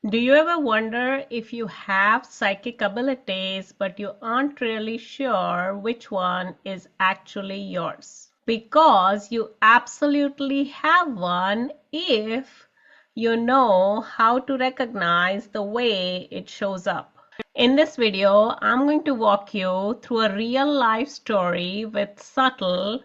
Do you ever wonder if you have psychic abilities, but you aren't really sure which one is actually yours? Because you absolutely have one if you know how to recognize the way it shows up. In this video, I'm going to walk you through a real life story with subtle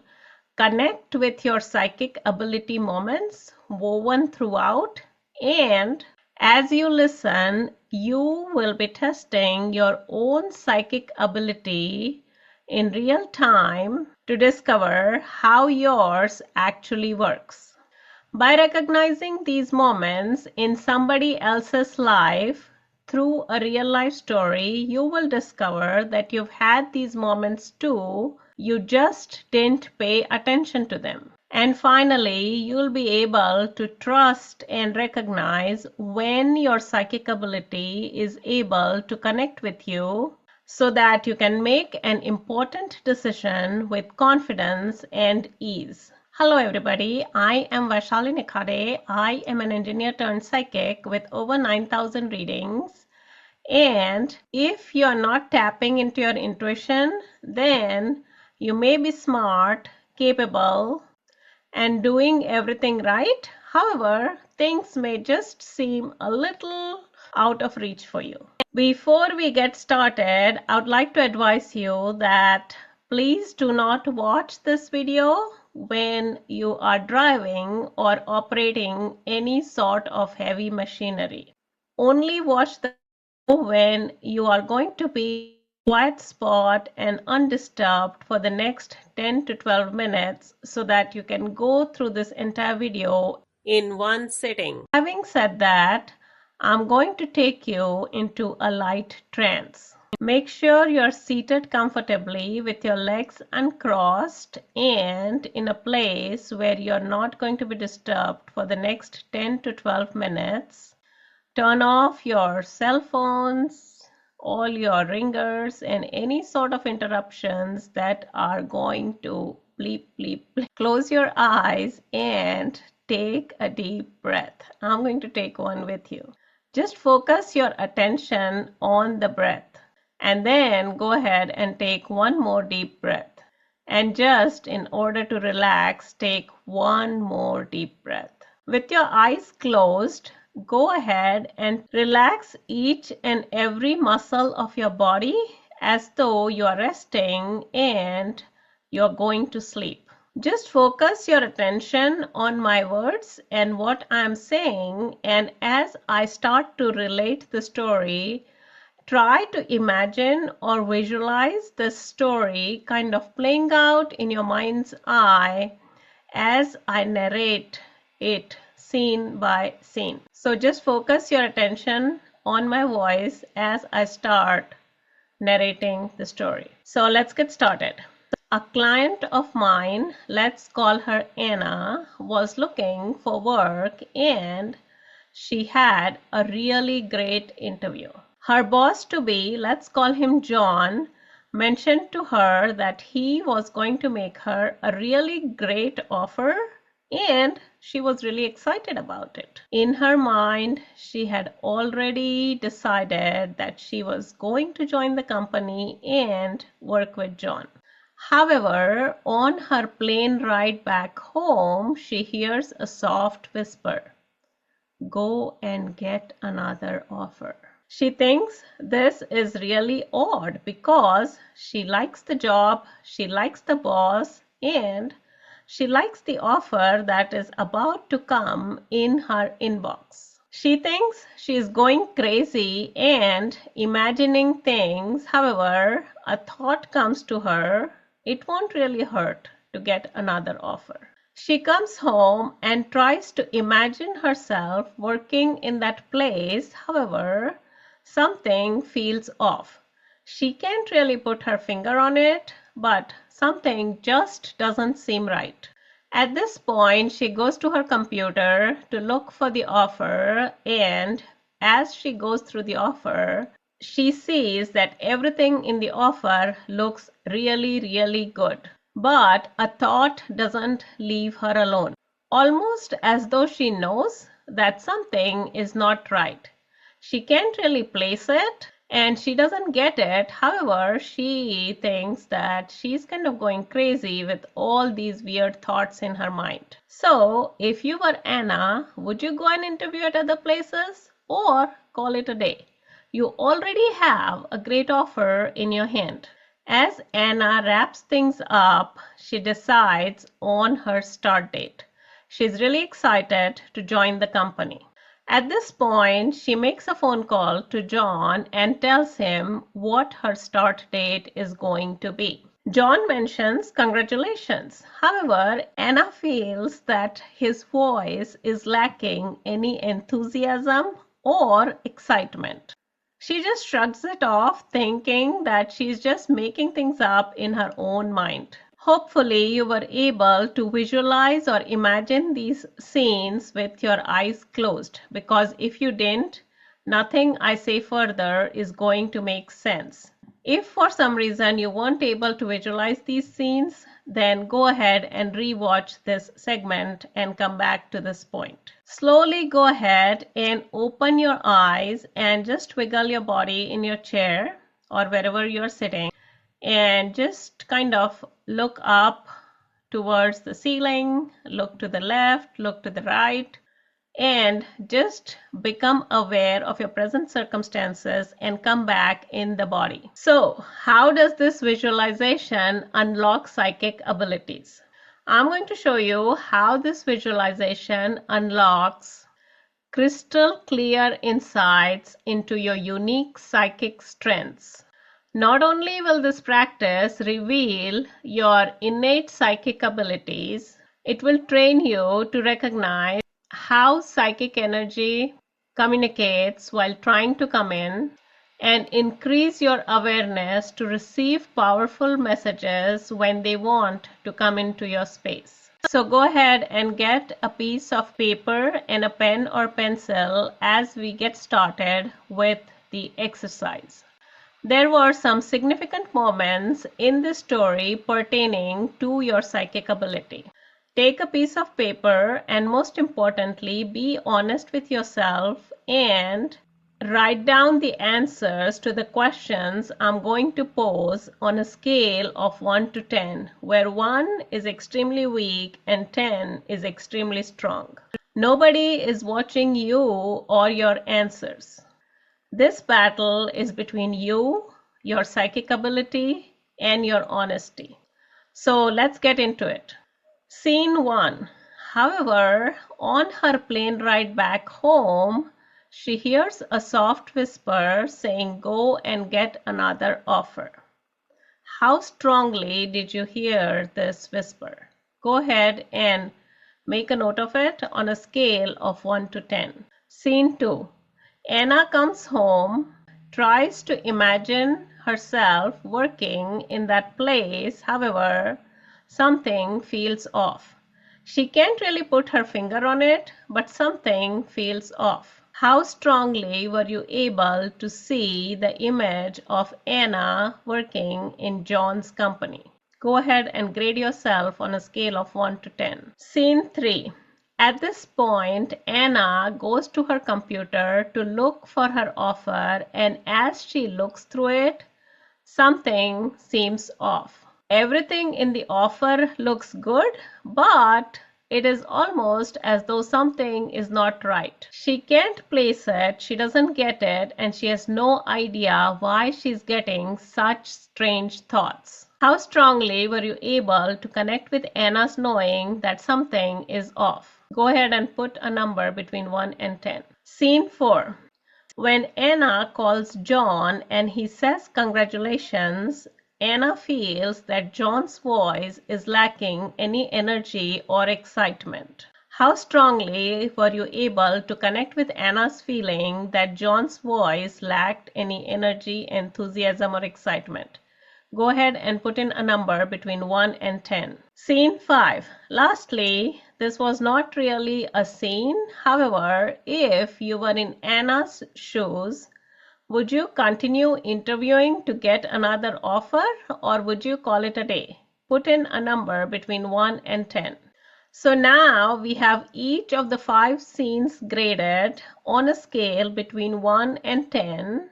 connect with your psychic ability moments woven throughout, and as you listen, you will be testing your own psychic ability in real time to discover how yours actually works. By recognizing these moments in somebody else's life through a real life story, you will discover that you've had these moments too. You just didn't pay attention to them. And finally, you'll be able to trust and recognize when your psychic ability is able to connect with you so that you can make an important decision with confidence and ease. Hello everybody, I am Vaishali Nikhade. I am an engineer turned psychic with over 9,000 readings. And if you are not tapping into your intuition, then you may be smart, capable, and doing everything right. However, things may just seem a little out of reach for you. Before we get started, I would like to advise you that please do not watch this video when you are driving or operating any sort of heavy machinery. Only watch the video when you are going to be in a quiet spot and undisturbed for the next 10 to 12 minutes so that you can go through this entire video in one sitting. Having said that, I'm going to take you into a light trance. Make sure you're seated comfortably with your legs uncrossed and in a place where you're not going to be disturbed for the next 10 to 12 minutes. Turn off your cell phones, all your ringers, and any sort of interruptions that are going to bleep, bleep, bleep. Close your eyes and take a deep breath. I'm going to take one with you. Just focus your attention on the breath and then go ahead and take one more deep breath. And just in order to relax, take one more deep breath. With your eyes closed, go ahead and relax each and every muscle of your body as though you are resting and you're going to sleep. Just focus your attention on my words and what I'm saying, and as I start to relate the story, try to imagine or visualize the story kind of playing out in your mind's eye as I narrate it scene by scene. So just focus your attention on my voice as I start narrating the story. So let's get started. A client of mine, let's call her Anna, was looking for work and she had a really great interview. Her boss to be, let's call him John, mentioned to her that he was going to make her a really great offer and she was really excited about it. In her mind, she had already decided that she was going to join the company and work with John. However, on her plane ride back home, she hears a soft whisper, "Go and get another offer." She thinks this is really odd because she likes the job, she likes the boss, and she likes the offer that is about to come in her inbox. She thinks she is going crazy and imagining things. However, a thought comes to her, it won't really hurt to get another offer. She comes home and tries to imagine herself working in that place. However, something feels off. She can't really put her finger on it, but something just doesn't seem right. At this point, she goes to her computer to look for the offer, and as she goes through the offer, she sees that everything in the offer looks really, really good. But a thought doesn't leave her alone. Almost as though she knows that something is not right. She can't really place it and she doesn't get it. However, she thinks that she's kind of going crazy with all these weird thoughts in her mind. So, if you were Anna, would you go and interview at other places or call it a day? You already have a great offer in your hand. As Anna wraps things up, she decides on her start date. She's really excited to join the company. At this point, she makes a phone call to John and tells him what her start date is going to be. John mentions congratulations. However, Anna feels that his voice is lacking any enthusiasm or excitement. She just shrugs it off, thinking that she's just making things up in her own mind. Hopefully, you were able to visualize or imagine these scenes with your eyes closed, because if you didn't, nothing I say further is going to make sense. If for some reason you weren't able to visualize these scenes, then go ahead and rewatch this segment and come back to this point. Slowly go ahead and open your eyes and just wiggle your body in your chair or wherever you're sitting and just kind of look up towards the ceiling, look to the left, look to the right, and just become aware of your present circumstances and come back in the body. So, how does this visualization unlock psychic abilities? I'm going to show you how this visualization unlocks crystal clear insights into your unique psychic strengths. Not only will this practice reveal your innate psychic abilities, it will train you to recognize how psychic energy communicates while trying to come in and increase your awareness to receive powerful messages when they want to come into your space. So go ahead and get a piece of paper and a pen or pencil as we get started with the exercise. There were some significant moments in this story pertaining to your psychic ability. Take a piece of paper and most importantly, be honest with yourself and write down the answers to the questions I'm going to pose on a scale of 1 to 10, where 1 is extremely weak and 10 is extremely strong. Nobody is watching you or your answers. This battle is between you, your psychic ability, and your honesty. So let's get into it. Scene 1. However, on her plane ride back home, she hears a soft whisper saying, "Go and get another offer." How strongly did you hear this whisper? Go ahead and make a note of it on a scale of 1 to 10. Scene 2. Anna comes home, tries to imagine herself working in that place. However, something feels off. She can't really put her finger on it, but something feels off. How strongly were you able to see the image of Anna working in John's company? Go ahead and grade yourself on a scale of 1 to 10. Scene 3. At this point, Anna goes to her computer to look for her offer, and as she looks through it, something seems off. Everything in the offer looks good, but it is almost as though something is not right. She can't place it, she doesn't get it, and she has no idea why she's getting such strange thoughts. How strongly were you able to connect with Anna's knowing that something is off? Go ahead and put a number between 1 and 10. Scene 4. When Anna calls John and he says congratulations, Anna feels that John's voice is lacking any energy or excitement. How strongly were you able to connect with Anna's feeling that John's voice lacked any energy, enthusiasm, or excitement? Go ahead and put in a number between 1 and 10. Scene 5. Lastly, this was not really a scene. However, if you were in Anna's shoes, would you continue interviewing to get another offer or would you call it a day? Put in a number between 1 and 10. So now we have each of the 5 scenes graded on a scale between 1 and 10.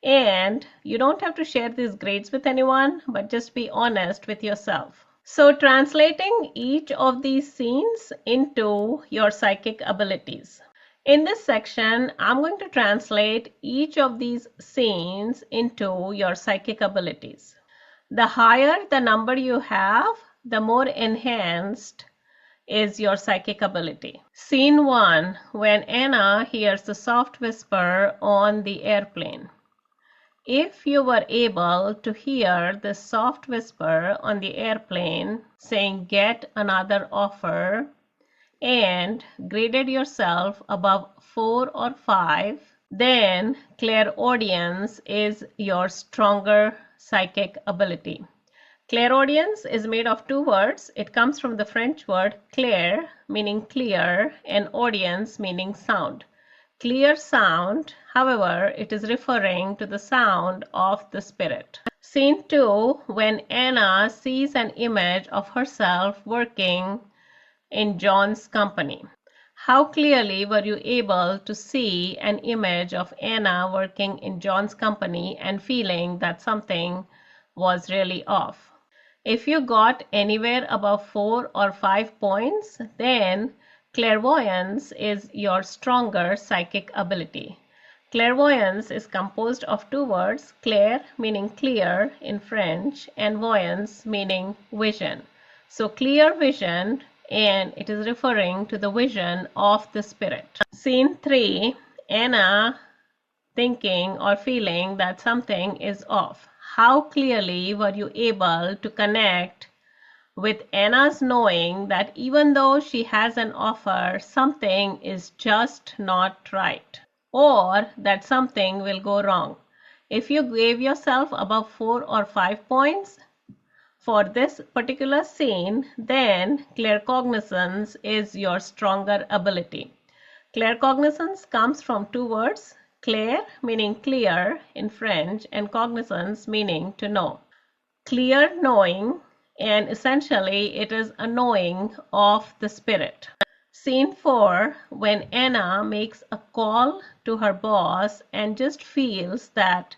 And you don't have to share these grades with anyone, but just be honest with yourself. So translating each of these scenes into your psychic abilities. In this section, I'm going to translate each of these scenes into your psychic abilities. The higher the number you have, the more enhanced is your psychic ability. Scene 1, when Anna hears the soft whisper on the airplane. If you were able to hear the soft whisper on the airplane saying get another offer and graded yourself above 4 or 5, then clairaudience is your stronger psychic ability. Clairaudience is made of 2 words. It comes from the French word clair, meaning clear, and audience, meaning sound. Clear sound, however, it is referring to the sound of the spirit. Scene 2, when Anna sees an image of herself working in John's company. How clearly were you able to see an image of Anna working in John's company and feeling that something was really off? If you got anywhere above 4 or 5 points, then clairvoyance is your stronger psychic ability. Clairvoyance is composed of 2 words, clair meaning clear in French and voyance meaning vision. So clear vision, and it is referring to the vision of the spirit. Scene 3, Anna thinking or feeling that something is off. How clearly were you able to connect with Anna's knowing that even though she has an offer, something is just not right, or that something will go wrong? If you gave yourself above 4 or 5 points for this particular scene, then claircognizance is your stronger ability. Claircognizance comes from 2 words, clair meaning clear in French and cognizance meaning to know. Clear knowing, and essentially it is a knowing of the spirit. Scene 4, when Anna makes a call to her boss and just feels that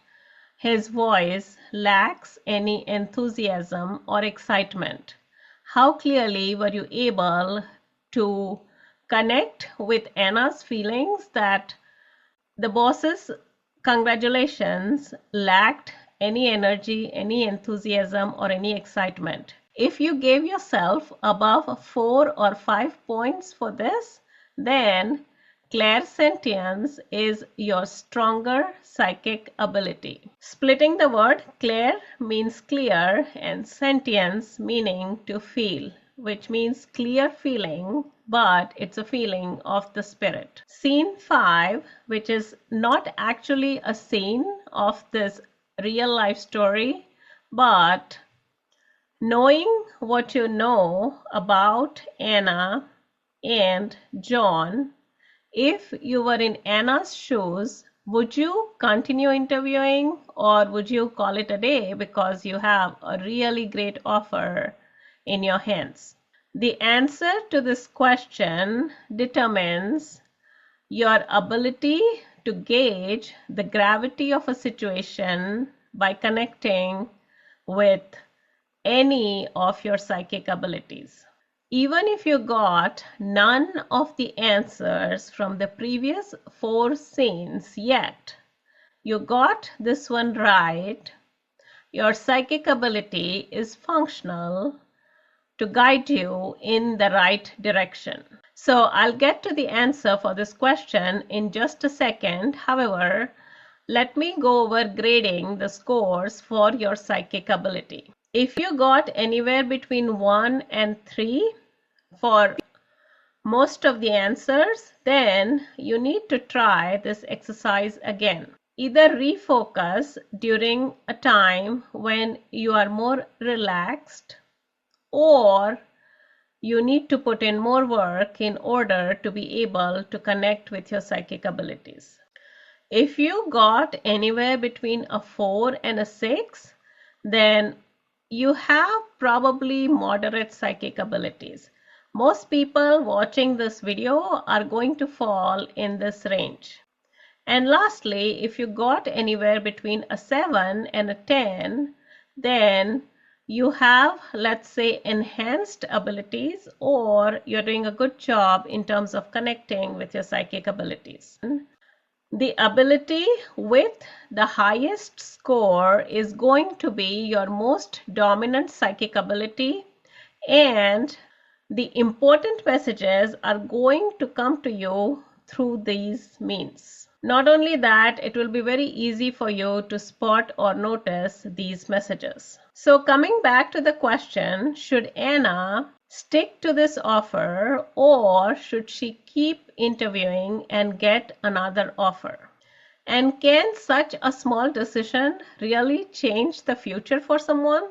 his voice lacks any enthusiasm or excitement. How clearly were you able to connect with Anna's feelings that the boss's congratulations lacked any energy, any enthusiasm, or any excitement? If you gave yourself above 4 or 5 points for this, then clairsentience is your stronger psychic ability. Splitting the word, clair means clear and sentience meaning to feel, which means clear feeling, but it's a feeling of the spirit. Scene 5, which is not actually a scene of this real life story, but knowing what you know about Anna and John. If you were in Anna's shoes, would you continue interviewing or would you call it a day because you have a really great offer in your hands? The answer to this question determines your ability to gauge the gravity of a situation by connecting with any of your psychic abilities. Even if you got none of the answers from the previous 4 scenes yet, you got this one right, your psychic ability is functional to guide you in the right direction. So I'll get to the answer for this question in just a second. However, let me go over grading the scores for your psychic ability. If you got anywhere between 1 and 3 for most of the answers, then you need to try this exercise again. Either refocus during a time when you are more relaxed, or you need to put in more work in order to be able to connect with your psychic abilities. If you got anywhere between a 4 and a 6, then you have probably moderate psychic abilities. Most people watching this video are going to fall in this range. And lastly, if you got anywhere between a 7 and a 10, then you have, let's say, enhanced abilities, or you're doing a good job in terms of connecting with your psychic abilities. The ability with the highest score is going to be your most dominant psychic ability, and the important messages are going to come to you through these means. Not only that, it will be very easy for you to spot or notice these messages. So coming back to the question, should Anna stick to this offer, or should she keep interviewing and get another offer? And can such a small decision really change the future for someone?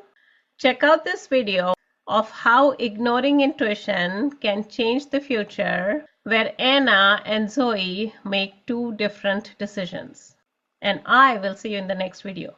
Check out this video of how ignoring intuition can change the future, where Anna and Zoe make two different decisions. And I will see you in the next video.